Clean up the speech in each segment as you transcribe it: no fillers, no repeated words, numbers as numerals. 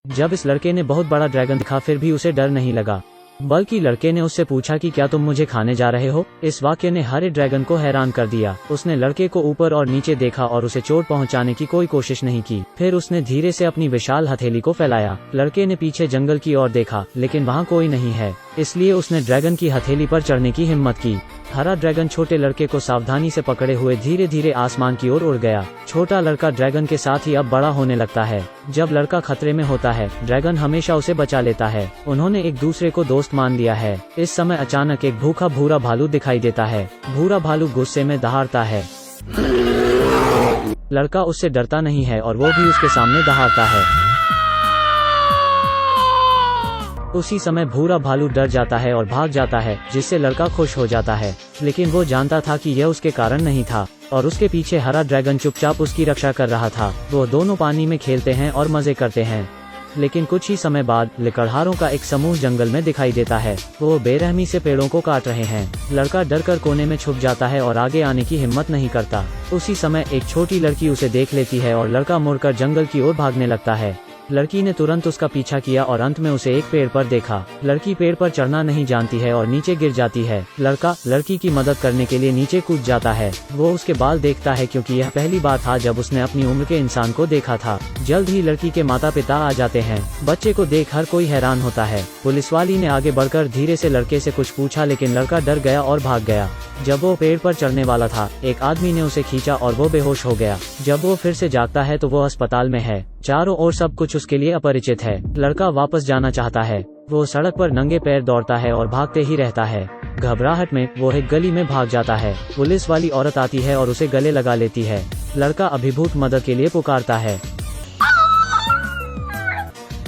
जब इस लड़के ने बहुत बड़ा ड्रैगन दिखा फिर भी उसे डर नहीं लगा, बल्कि लड़के ने उससे पूछा कि क्या तुम मुझे खाने जा रहे हो। इस वाक्य ने हरे ड्रैगन को हैरान कर दिया। उसने लड़के को ऊपर और नीचे देखा और उसे चोट पहुंचाने की कोई कोशिश नहीं की। फिर उसने धीरे से अपनी विशाल हथेली को फैलाया। लड़के ने पीछे जंगल की ओर देखा, लेकिन वहाँ कोई नहीं है, इसलिए उसने ड्रैगन की हथेली पर चढ़ने की हिम्मत की। हरा ड्रैगन छोटे लड़के को सावधानी से पकड़े हुए धीरे धीरे आसमान की ओर उड़ गया। छोटा लड़का ड्रैगन के साथ ही अब बड़ा होने लगता है। जब लड़का खतरे में होता है, ड्रैगन हमेशा उसे बचा लेता है। उन्होंने एक दूसरे को दोस्त मान लिया है। इस समय अचानक एक भूखा भूरा भालू दिखाई देता है। भूरा भालू गुस्से में दहाड़ता है। लड़का उससे डरता नहीं है और वो भी उसके सामने दहाड़ता है। उसी समय भूरा भालू डर जाता है और भाग जाता है, जिससे लड़का खुश हो जाता है। लेकिन वो जानता था कि यह उसके कारण नहीं था और उसके पीछे हरा ड्रैगन चुपचाप उसकी रक्षा कर रहा था। वो दोनों पानी में खेलते हैं और मजे करते हैं। लेकिन कुछ ही समय बाद लकड़हारों का एक समूह जंगल में दिखाई देता है। वो बेरहमी से पेड़ों को काट रहे हैं। लड़का डरकर कोने में छुप जाता है और आगे आने की हिम्मत नहीं करता। उसी समय एक छोटी लड़की उसे देख लेती है और लड़का मुड़कर जंगल की ओर भागने लगता है। लड़की ने तुरंत उसका पीछा किया और अंत में उसे एक पेड़ पर देखा। लड़की पेड़ पर चढ़ना नहीं जानती है और नीचे गिर जाती है। लड़का लड़की की मदद करने के लिए नीचे कूद जाता है। वो उसके बाल देखता है क्योंकि यह पहली बार था जब उसने अपनी उम्र के इंसान को देखा था। जल्द ही लड़की के माता पिता आ जाते हैं। बच्चे को देख हर कोई हैरान होता है। पुलिस वाली ने आगे बढ़कर धीरे से लड़के से कुछ पूछा, लेकिन लड़का डर गया और भाग गया। जब वो पेड़ पर चढ़ने वाला था, एक आदमी ने उसे खींचा और वो बेहोश हो गया। जब वो फिर से जागता है तो वो अस्पताल में है। चारों ओर सब कुछ उसके लिए अपरिचित है। लड़का वापस जाना चाहता है। वो सड़क पर नंगे पैर दौड़ता है और भागते ही रहता है। घबराहट में वो एक गली में भाग जाता है। पुलिस वाली औरत आती है और उसे गले लगा लेती है। लड़का अभिभूत मदद के लिए पुकारता है।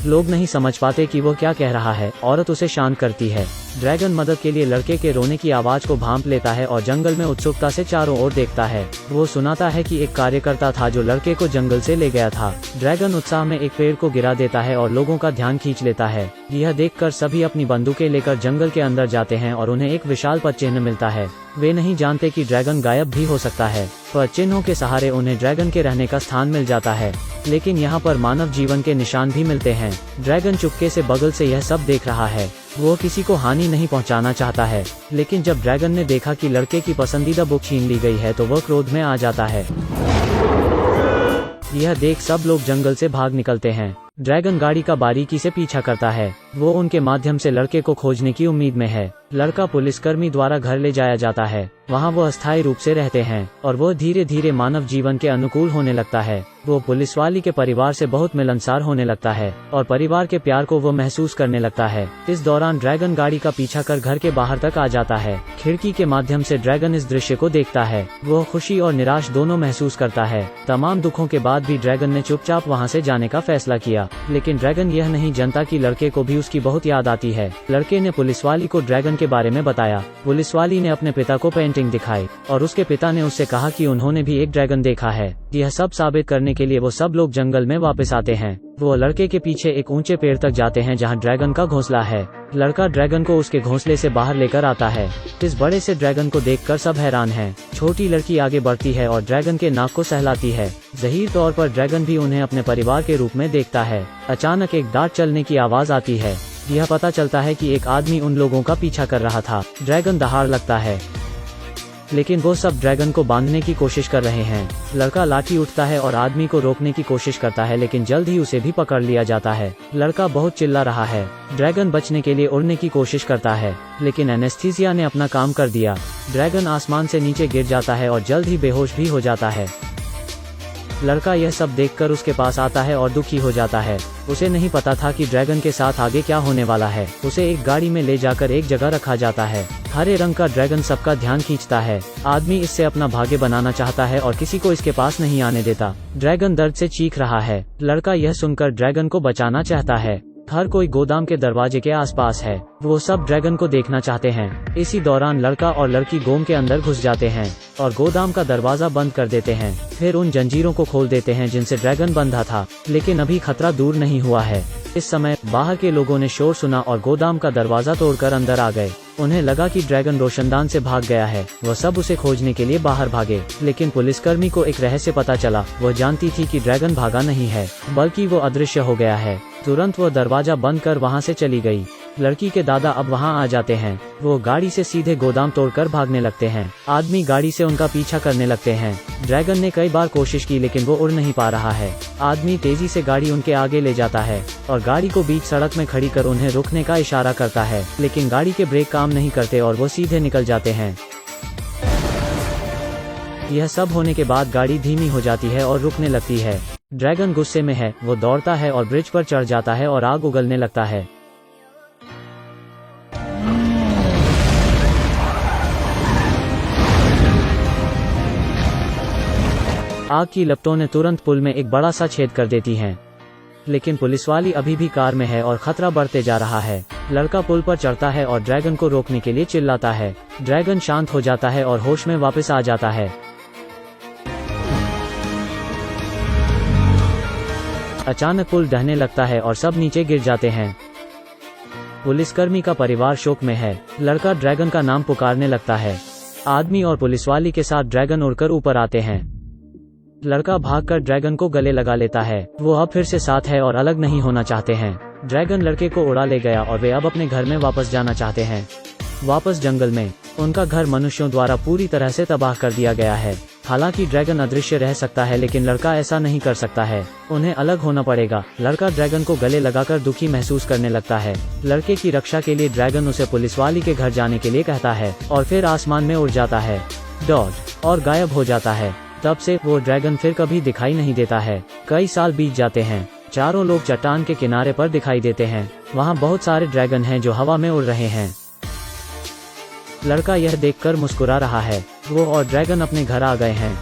लोग नहीं समझ पाते कि वो क्या कह रहा है। औरत उसे शांत करती है। ड्रैगन मदद के लिए लड़के के रोने की आवाज को भांप लेता है और जंगल में उत्सुकता से चारों ओर देखता है। वो सुनाता है कि एक कार्यकर्ता था जो लड़के को जंगल से ले गया था। ड्रैगन उत्साह में एक पेड़ को गिरा देता है और लोगों का ध्यान खींच लेता है। यह देखकर सभी अपनी बंदूकें लेकर जंगल के अंदर जाते हैं और उन्हें एक विशाल पद चिन्ह मिलता है। वे नहीं जानते कि ड्रैगन गायब भी हो सकता है। पर चिन्हों के सहारे उन्हें ड्रैगन के रहने का स्थान मिल जाता है। लेकिन यहाँ पर मानव जीवन के निशान भी मिलते हैं। ड्रैगन चुपके से बगल से यह सब देख रहा है। वो किसी को हानि नहीं पहुंचाना चाहता है। लेकिन जब ड्रैगन ने देखा कि लड़के की पसंदीदा बुक छीन ली गई है तो वह क्रोध में आ जाता है। यह देख सब लोग जंगल से भाग निकलते हैं। ड्रैगन गाड़ी का बारीकी से पीछा करता है। वो उनके माध्यम से लड़के को खोजने की उम्मीद में है। लड़का पुलिसकर्मी द्वारा घर ले जाया जाता है। वहाँ वो अस्थायी रूप से रहते हैं और वो धीरे धीरे मानव जीवन के अनुकूल होने लगता है। वो पुलिस वाली के परिवार से बहुत मिलनसार होने लगता है और परिवार के प्यार को वो महसूस करने लगता है। इस दौरान ड्रैगन गाड़ी का पीछा कर घर के बाहर तक आ जाता है। खिड़की के माध्यम से ड्रैगन इस दृश्य को देखता है। वो खुशी और निराश दोनों महसूस करता है। तमाम दुखों के बाद भी ड्रैगन ने चुपचाप वहाँ से जाने का फैसला किया। लेकिन ड्रैगन यह नहीं जानता कि लड़के को भी उसकी बहुत याद आती है। लड़के ने पुलिसवाली को ड्रैगन के बारे में बताया। पुलिसवाली ने अपने पिता को पेंटिंग दिखाई और उसके पिता ने उससे कहा कि उन्होंने भी एक ड्रैगन देखा है। यह सब साबित करने के लिए वो सब लोग जंगल में वापस आते हैं। वो लड़के के पीछे एक ऊंचे पेड़ तक जाते हैं जहां ड्रैगन का घोंसला है। लड़का ड्रैगन को उसके घोंसले से बाहर लेकर आता है। इस बड़े से ड्रैगन को देखकर सब हैरान हैं। छोटी लड़की आगे बढ़ती है और ड्रैगन के नाक को सहलाती है। ज़हीर तौर पर ड्रैगन भी उन्हें अपने परिवार के रूप में देखता है। अचानक एक दांत चलने की आवाज आती है। यह पता चलता है कि एक आदमी उन लोगों का पीछा कर रहा था। ड्रैगन दहाड़ लगता है, लेकिन वो सब ड्रैगन को बांधने की कोशिश कर रहे हैं। लड़का लाठी उठता है और आदमी को रोकने की कोशिश करता है, लेकिन जल्द ही उसे भी पकड़ लिया जाता है। लड़का बहुत चिल्ला रहा है। ड्रैगन बचने के लिए उड़ने की कोशिश करता है, लेकिन एनेस्थीसिया ने अपना काम कर दिया। ड्रैगन आसमान से नीचे गिर जाता है और जल्द ही बेहोश भी हो जाता है। लड़का यह सब देखकर उसके पास आता है और दुखी हो जाता है। उसे नहीं पता था कि ड्रैगन के साथ आगे क्या होने वाला है। उसे एक गाड़ी में ले जाकर एक जगह रखा जाता है। हरे रंग का ड्रैगन सबका ध्यान खींचता है। आदमी इससे अपना भाग्य बनाना चाहता है और किसी को इसके पास नहीं आने देता। ड्रैगन दर्द से चीख रहा है। लड़का यह सुनकर ड्रैगन को बचाना चाहता है। हर कोई गोदाम के दरवाजे के आसपास है। वो सब ड्रैगन को देखना चाहते हैं। इसी दौरान लड़का और लड़की गोम के अंदर घुस जाते हैं और गोदाम का दरवाजा बंद कर देते हैं। फिर उन जंजीरों को खोल देते हैं जिनसे ड्रैगन बंधा था, लेकिन अभी खतरा दूर नहीं हुआ है। इस समय बाहर के लोगों ने शोर सुना और गोदाम का दरवाजा तोड़कर अंदर आ गए। उन्हें लगा कि ड्रैगन रोशनदान से भाग गया है। वह सब उसे खोजने के लिए बाहर भागे, लेकिन पुलिसकर्मी को एक रहस्य पता चला। वह जानती थी कि ड्रैगन भागा नहीं है, बल्कि वो अदृश्य हो गया है। तुरंत वो दरवाजा बंद कर वहाँ से चली गई। लड़की के दादा अब वहाँ आ जाते हैं। वो गाड़ी से सीधे गोदाम तोड़कर भागने लगते हैं। आदमी गाड़ी से उनका पीछा करने लगते हैं। ड्रैगन ने कई बार कोशिश की लेकिन वो उड़ नहीं पा रहा है। आदमी तेजी से गाड़ी उनके आगे ले जाता है और गाड़ी को बीच सड़क में खड़ी कर उन्हें रुकने का इशारा करता है, लेकिन गाड़ी के ब्रेक काम नहीं करते और वो सीधे निकल जाते हैं। यह सब होने के बाद गाड़ी धीमी हो जाती है और रुकने लगती है। ड्रैगन गुस्से में है। वो दौड़ता है और ब्रिज पर चढ़ जाता है और आग उगलने लगता है। आग की लपटों ने तुरंत पुल में एक बड़ा सा छेद कर देती हैं। लेकिन पुलिस वाली अभी भी कार में है और खतरा बढ़ते जा रहा है। लड़का पुल पर चढ़ता है और ड्रैगन को रोकने के लिए चिल्लाता है। ड्रैगन शांत हो जाता है और होश में वापस आ जाता है। अचानक पुल ढहने लगता है और सब नीचे गिर जाते हैं। पुलिसकर्मी का परिवार शोक में है। लड़का ड्रैगन का नाम पुकारने लगता है। आदमी और पुलिसवाली के साथ ड्रैगन उड़कर ऊपर आते हैं। लड़का भागकर ड्रैगन को गले लगा लेता है। वो अब फिर से साथ है और अलग नहीं होना चाहते हैं। ड्रैगन लड़के को उड़ा ले गया और वे अब अपने घर में वापस जाना चाहते हैं। वापस जंगल में उनका घर मनुष्यों द्वारा पूरी तरह से तबाह कर दिया गया है। हालांकि ड्रैगन अदृश्य रह सकता है लेकिन लड़का ऐसा नहीं कर सकता है। उन्हें अलग होना पड़ेगा। लड़का ड्रैगन को गले लगाकर दुखी महसूस करने लगता है। लड़के की रक्षा के लिए ड्रैगन उसे पुलिसवाली के घर जाने के लिए कहता है और फिर आसमान में उड़ जाता है और गायब हो जाता है। तब से वो ड्रैगन फिर कभी दिखाई नहीं देता है। कई साल बीत जाते हैं। चारों लोग चट्टान के किनारे पर दिखाई देते हैं। वहाँ बहुत सारे ड्रैगन हैं जो हवा में उड़ रहे हैं। लड़का यह देखकर मुस्कुरा रहा है। वो और ड्रैगन अपने घर आ गए हैं।